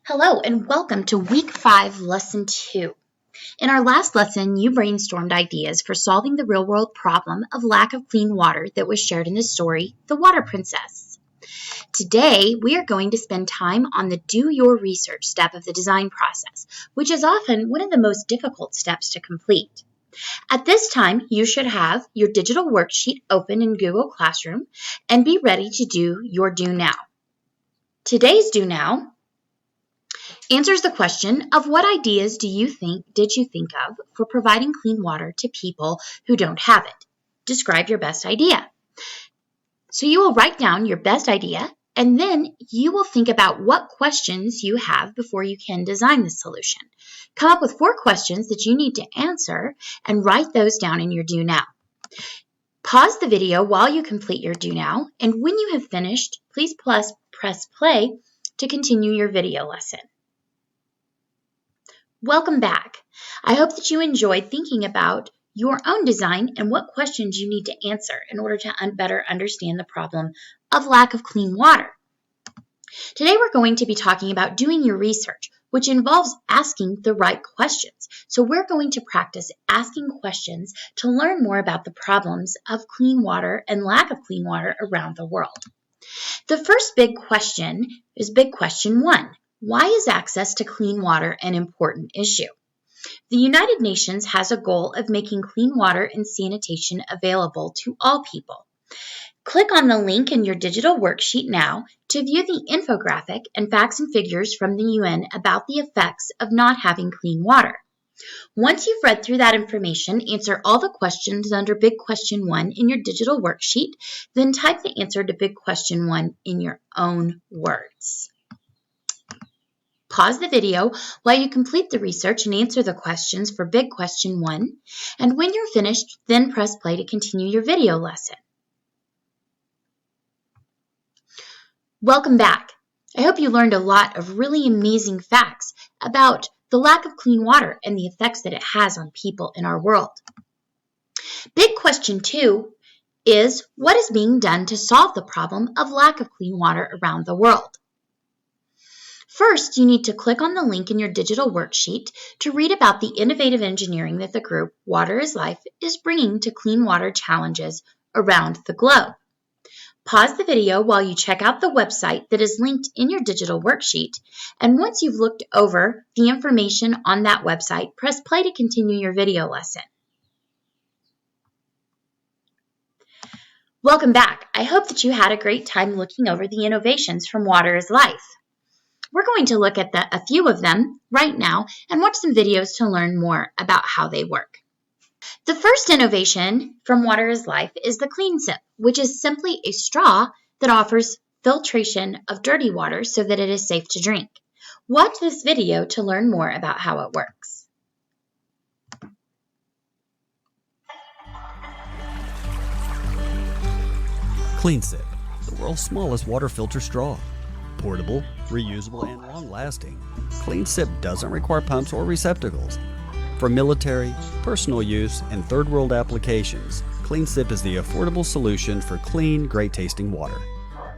Hello and welcome to Week 5, Lesson 2. In our last lesson, you brainstormed ideas for solving the real-world problem of lack of clean water that was shared in the story, The Water Princess. Today, we are going to spend time on the do your research step of the design process, which is often one of the most difficult steps to complete. At this time, you should have your digital worksheet open in Google Classroom and be ready to do your do now. Today's do now answers the question of what ideas did you think of for providing clean water to people who don't have it? Describe your best idea. So you will write down your best idea, and then you will think about what questions you have before you can design the solution. Come up with 4 questions that you need to answer and write those down in your do now. Pause the video while you complete your do now, and when you have finished, please press play to continue your video lesson. Welcome back. I hope that you enjoyed thinking about your own design and what questions you need to answer in order to better understand the problem of lack of clean water. Today we're going to be talking about doing your research, which involves asking the right questions. So we're going to practice asking questions to learn more about the problems of clean water and lack of clean water around the world. The first big question is big question 1. Why is access to clean water an important issue? The United Nations has a goal of making clean water and sanitation available to all people. Click on the link in your digital worksheet now to view the infographic and facts and figures from the UN about the effects of not having clean water. Once you've read through that information, answer all the questions under Big Question 1 in your digital worksheet, then type the answer to Big Question 1 in your own words. Pause the video while you complete the research and answer the questions for Big Question 1, and when you're finished, then press play to continue your video lesson. Welcome back. I hope you learned a lot of really amazing facts about the lack of clean water and the effects that it has on people in our world. Big Question 2 is, what is being done to solve the problem of lack of clean water around the world? First, you need to click on the link in your digital worksheet to read about the innovative engineering that the group Water is Life is bringing to clean water challenges around the globe. Pause the video while you check out the website that is linked in your digital worksheet, and once you've looked over the information on that website, press play to continue your video lesson. Welcome back. I hope that you had a great time looking over the innovations from Water is Life. We're going to look at a few of them right now and watch some videos to learn more about how they work. The first innovation from Water is Life is the CleanSip, which is simply a straw that offers filtration of dirty water so that it is safe to drink. Watch this video to learn more about how it works. CleanSip, the world's smallest water filter straw. Portable, reusable, and long-lasting, CleanSip doesn't require pumps or receptacles. For military, personal use, and third-world applications, CleanSip is the affordable solution for clean, great-tasting water.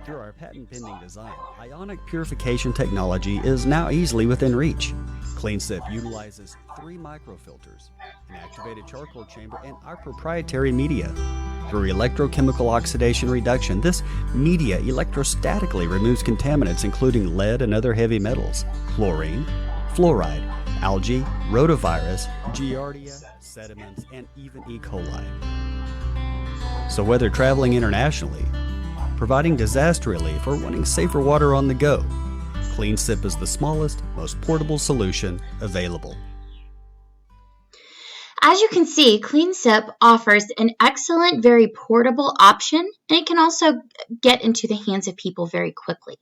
Through our patent-pending design, ionic purification technology is now easily within reach. CleanSip utilizes 3 microfilters, an activated charcoal chamber, and our proprietary media. Through electrochemical oxidation reduction, this media electrostatically removes contaminants including lead and other heavy metals, chlorine, fluoride, algae, rotavirus, giardia, sediments, and even E. coli. So whether traveling internationally, providing disaster relief, or wanting safer water on the go, CleanSip is the smallest, most portable solution available. As you can see, CleanSip offers an excellent, very portable option, and it can also get into the hands of people very quickly.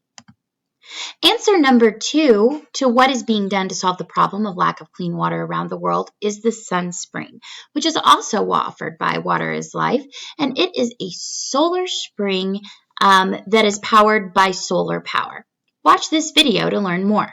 Answer number 2 to what is being done to solve the problem of lack of clean water around the world is the SunSpring, which is also offered by Water is Life, and it is a solar spring that is powered by solar power. Watch this video to learn more.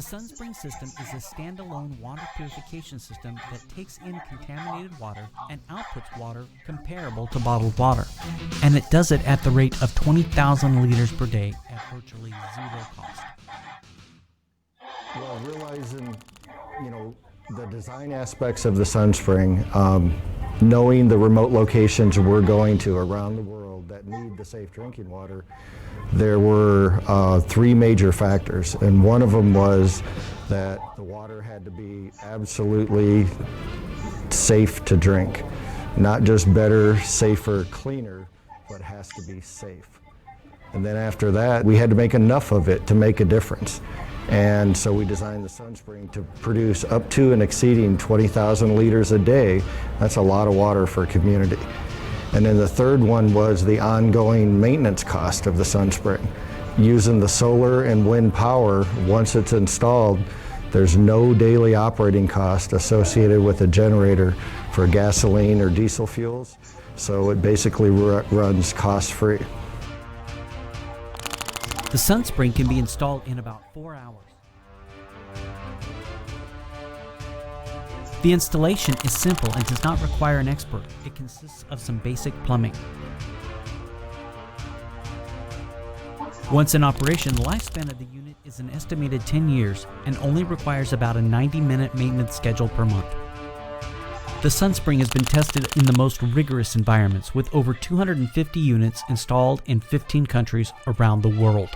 SunSpring system is a standalone water purification system that takes in contaminated water and outputs water comparable to bottled water. And it does it at the rate of 20,000 liters per day at virtually zero cost. Well, realizing, the design aspects of the SunSpring, knowing the remote locations we're going to around the world that need the safe drinking water, there were 3 major factors, and one of them was that the water had to be absolutely safe to drink. Not just better, safer, cleaner, but has to be safe. And then after that, we had to make enough of it to make a difference. And so we designed the SunSpring to produce up to and exceeding 20,000 liters a day. That's a lot of water for a community. And then the third one was the ongoing maintenance cost of the SunSpring. Using the solar and wind power, once it's installed, there's no daily operating cost associated with a generator for gasoline or diesel fuels. So it basically runs cost-free. The SunSpring can be installed in about 4 hours. The installation is simple and does not require an expert. It consists of some basic plumbing. Once in operation, the lifespan of the unit is an estimated 10 years and only requires about a 90-minute maintenance schedule per month. The SunSpring has been tested in the most rigorous environments with over 250 units installed in 15 countries around the world.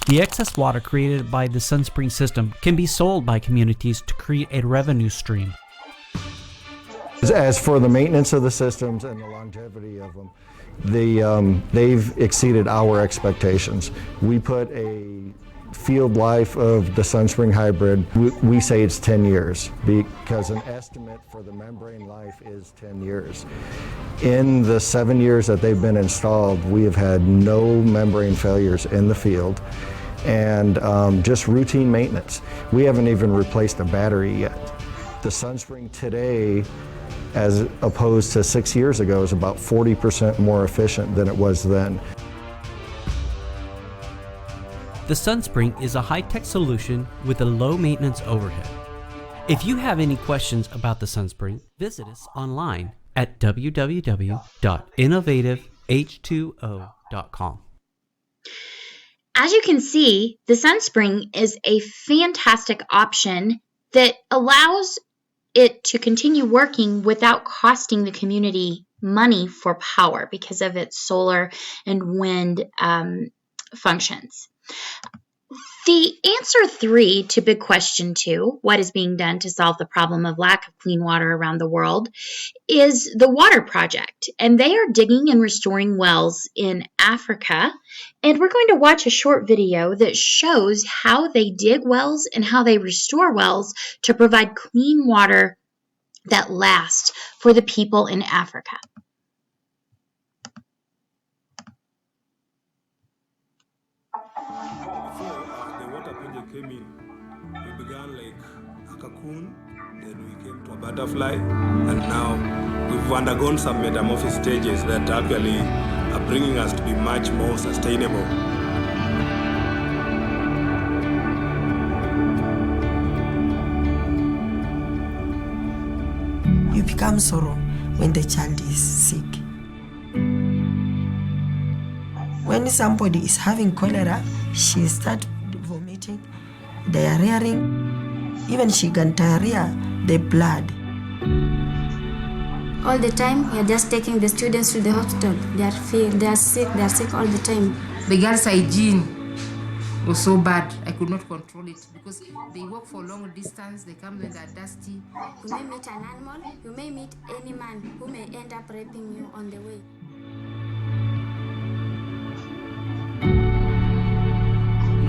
The excess water created by the SunSpring system can be sold by communities to create a revenue stream. As for the maintenance of the systems and the longevity of them, they've exceeded our expectations. We put a field life of the SunSpring Hybrid, we say it's 10 years because an estimate for the membrane life is 10 years. In the 7 years that they've been installed, we have had no membrane failures in the field and just routine maintenance. We haven't even replaced a battery yet. The SunSpring today, as opposed to 6 years ago, is about 40% more efficient than it was then. The SunSpring is a high-tech solution with a low maintenance overhead. If you have any questions about the SunSpring, visit us online at www.innovativeh2o.com. As you can see, the SunSpring is a fantastic option that allows it to continue working without costing the community money for power because of its solar and wind functions. The answer 3 to big question 2, what is being done to solve the problem of lack of clean water around the world, is the Water Project. And they are digging and restoring wells in Africa. And we're going to watch a short video that shows how they dig wells and how they restore wells to provide clean water that lasts for the people in Africa. Came in, we began like a cocoon, then we came to a butterfly, and now we've undergone some metamorphosis stages that actually are bringing us to be much more sustainable. You become sorrow when the child is sick. When somebody is having cholera, she starts vomiting, diarrheaing, even she can diarrhea the blood. All the time, we are just taking the students to the hospital. They are sick all the time. The girls' hygiene was so bad, I could not control it because they walk for long distance, they come when they are dusty. You may meet an animal, you may meet any man who may end up raping you on the way.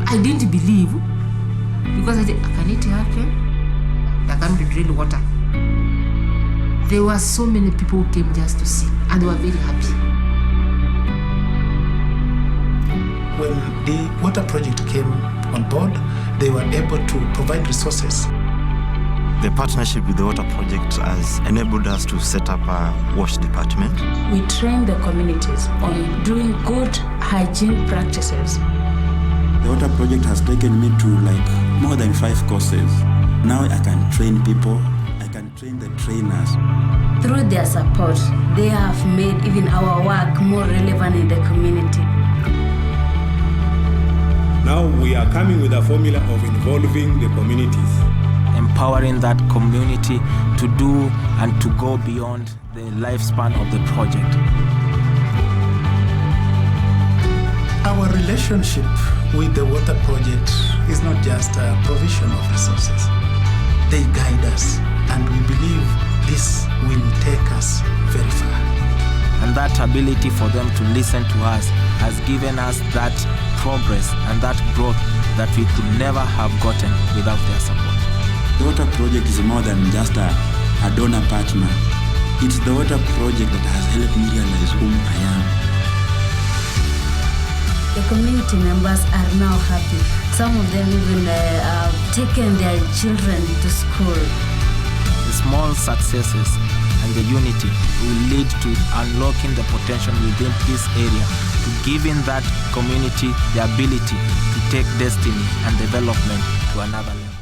I didn't believe because I said, can it happen? There can't be real water. There were so many people who came just to see, and they were very happy. When the water project came on board, they were able to provide resources. The partnership with the water project has enabled us to set up a wash department. We train the communities on doing good hygiene practices. The water project has taken me to like more than 5 courses. Now I can train people, I can train the trainers. Through their support, they have made even our work more relevant in the community. Now we are coming with a formula of involving the communities. Empowering that community to do and to go beyond the lifespan of the project. Our relationship with the water project is not just a provision of resources. They guide us, and we believe this will take us very far. And that ability for them to listen to us has given us that progress and that growth that we could never have gotten without their support. The water project is more than just a donor partner. It's the water project that has helped me realize whom I am. The community members are now happy. Some of them even have taken their children to school. The small successes and the unity will lead to unlocking the potential within this area, to giving that community the ability to take destiny and development to another level.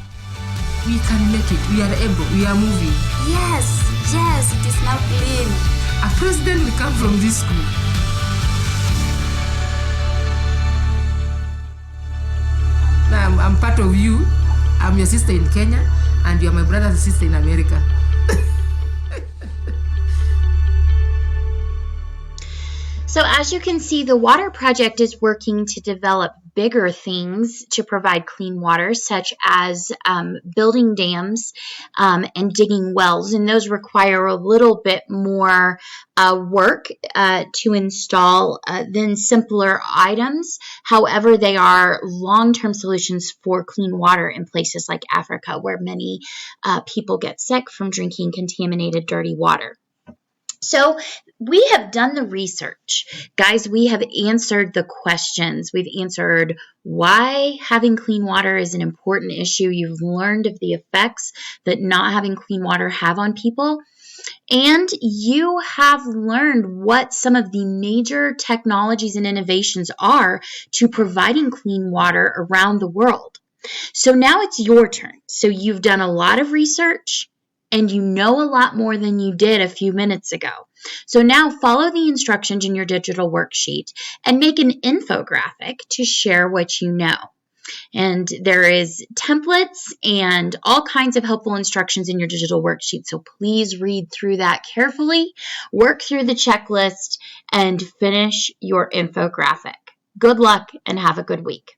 We can make it. We are able. We are moving. Yes, it is now clean. A president will come from this school. Now I'm part of you. I'm your sister in Kenya, and you are my brother and sister in America. So as you can see, the water project is working to develop bigger things to provide clean water, such as building dams and digging wells. And those require a little bit more work to install than simpler items. However, they are long-term solutions for clean water in places like Africa, where many people get sick from drinking contaminated, dirty water. So we have done the research. Guys, we have answered the questions. We've answered why having clean water is an important issue. You've learned of the effects that not having clean water have on people. And you have learned what some of the major technologies and innovations are to providing clean water around the world. So now it's your turn. So you've done a lot of research, and you know a lot more than you did a few minutes ago. So now follow the instructions in your digital worksheet and make an infographic to share what you know. And there is templates and all kinds of helpful instructions in your digital worksheet. So please read through that carefully, work through the checklist, and finish your infographic. Good luck and have a good week.